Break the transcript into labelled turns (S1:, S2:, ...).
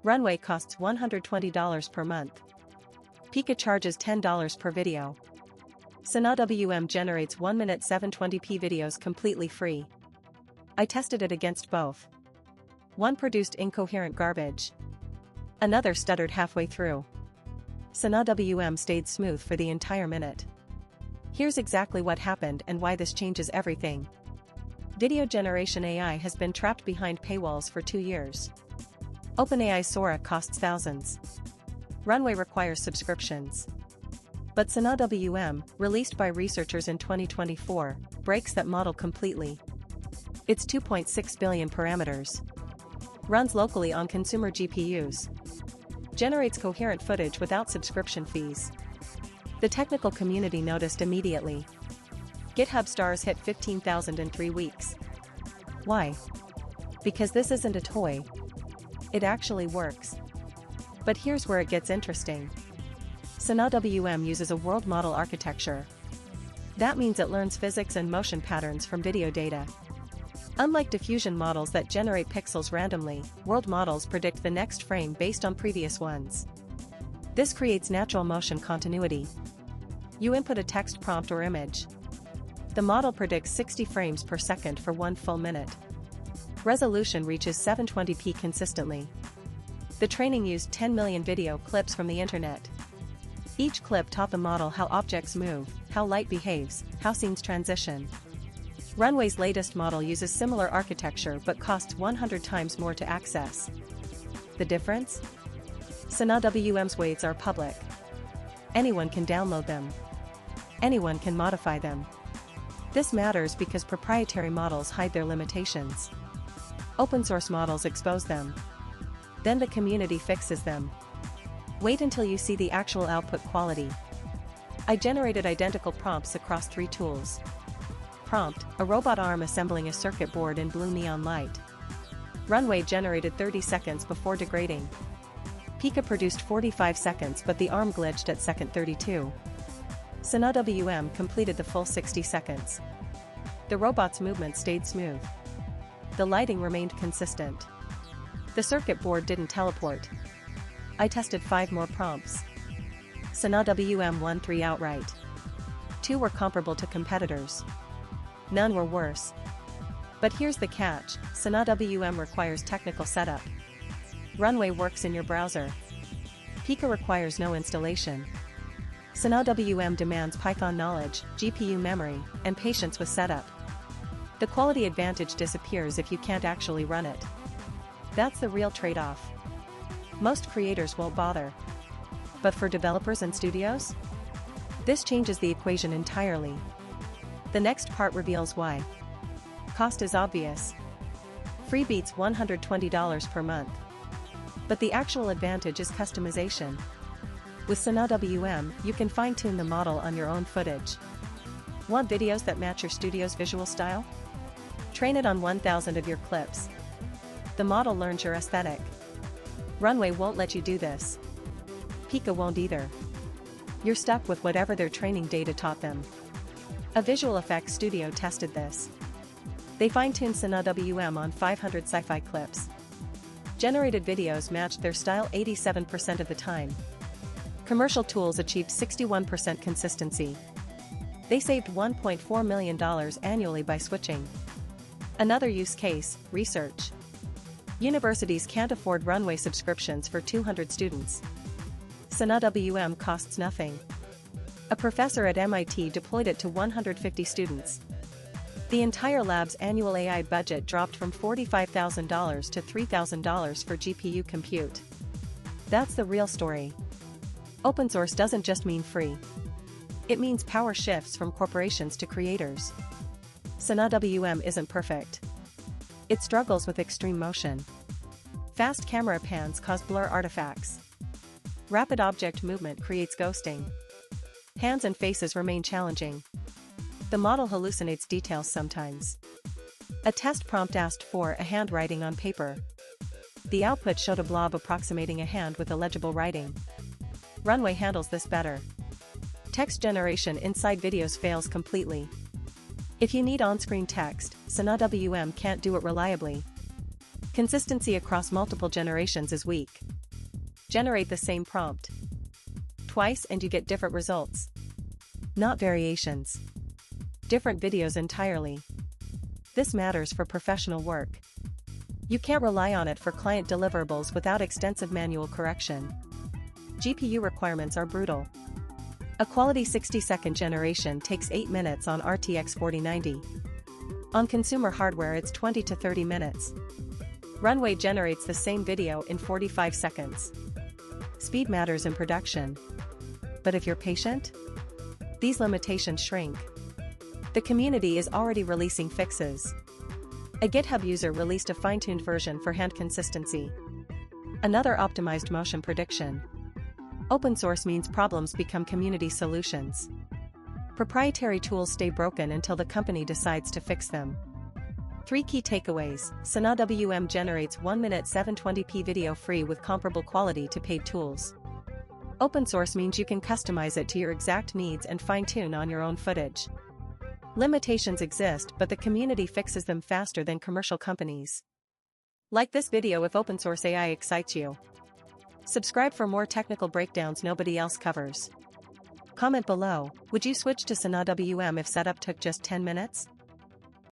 S1: Runway costs $120 per month. Pika charges $10 per video. SanaWM generates 1-minute 720p videos completely free. I tested it against both. One produced incoherent garbage. Another stuttered halfway through. SanaWM stayed smooth for the entire minute. Here's exactly what happened and why this changes everything. Video generation AI has been trapped behind paywalls for 2 years. OpenAI Sora costs thousands. Runway requires subscriptions. But SanaWM, released by researchers in 2024, breaks that model completely. It's 2.6 billion parameters. Runs locally on consumer GPUs. Generates coherent footage without subscription fees. The technical community noticed immediately. GitHub stars hit 15,000 in 3 weeks. Why? Because this isn't a toy. It actually works. But here's where it gets interesting. SanaWM uses a world model architecture. That means it learns physics and motion patterns from video data. Unlike diffusion models that generate pixels randomly, world models predict the next frame based on previous ones. This creates natural motion continuity. You input a text prompt or image. The model predicts 60 frames per second for 1 full minute. Resolution reaches 720p consistently. The training used 10 million video clips from the internet. Each clip taught the model how objects move, how light behaves, how scenes transition. Runway's latest model uses similar architecture but costs 100 times more to access. The difference? SanaWM's weights are public. Anyone can download them. Anyone can modify them. This matters because proprietary models hide their limitations. Open source models expose them. Then the community fixes them. Wait until you see the actual output quality. I generated identical prompts across 3 tools. Prompt: a robot arm assembling a circuit board in blue neon light. Runway generated 30 seconds before degrading. Pika produced 45 seconds but the arm glitched at second 32. SanaWM completed the full 60 seconds. The robot's movement stayed smooth. The lighting remained consistent. The circuit board didn't teleport. I tested 5 more prompts. SanaWM won 3 outright. 2 were comparable to competitors. None were worse. But here's the catch: SanaWM requires technical setup. Runway works in your browser. Pika requires no installation. SanaWM demands Python knowledge, GPU memory, and patience with setup. The quality advantage disappears if you can't actually run it. That's the real trade-off. Most creators won't bother. But for developers and studios? This changes the equation entirely. The next part reveals why. Cost is obvious. Free beats $120 per month. But the actual advantage is customization. With SanaWM, you can fine-tune the model on your own footage. Want videos that match your studio's visual style? Train it on 1,000 of your clips. The model learns your aesthetic. Runway won't let you do this. Pika won't either. You're stuck with whatever their training data taught them. A visual effects studio tested this. They fine-tuned SanaWM on 500 sci-fi clips. Generated videos matched their style 87% of the time. Commercial tools achieved 61% consistency. They saved $1.4 million annually by switching. Another use case: research. Universities can't afford Runway subscriptions for 200 students. SanaWM costs nothing. A professor at MIT deployed it to 150 students. The entire lab's annual AI budget dropped from $45,000 to $3,000 for GPU compute. That's the real story. Open source doesn't just mean free. It means power shifts from corporations to creators. SanaWM isn't perfect. It struggles with extreme motion. Fast camera pans cause blur artifacts. Rapid object movement creates ghosting. Hands and faces remain challenging. The model hallucinates details sometimes. A test prompt asked for a handwriting on paper. The output showed a blob approximating a hand with illegible writing. Runway handles this better. Text generation inside videos fails completely. If you need on-screen text, SanaWM can't do it reliably. Consistency across multiple generations is weak. Generate the same prompt twice and you get different results. Not variations. Different videos entirely. This matters for professional work. You can't rely on it for client deliverables without extensive manual correction. GPU requirements are brutal. A quality 60-second generation takes 8 minutes on RTX 4090. On consumer hardware it's 20 to 30 minutes. Runway generates the same video in 45 seconds. Speed matters in production. But if you're patient, these limitations shrink. The community is already releasing fixes. A GitHub user released a fine-tuned version for hand consistency. Another optimized motion prediction. Open source means problems become community solutions. Proprietary tools stay broken until the company decides to fix them. 3 key takeaways. SanaaWM generates 1-minute 720p video free with comparable quality to paid tools. Open source means you can customize it to your exact needs and fine-tune on your own footage. Limitations exist, but the community fixes them faster than commercial companies. Like this video if open source AI excites you. Subscribe for more technical breakdowns nobody else covers. Comment below, would you switch to SanaaWM if setup took just 10 minutes?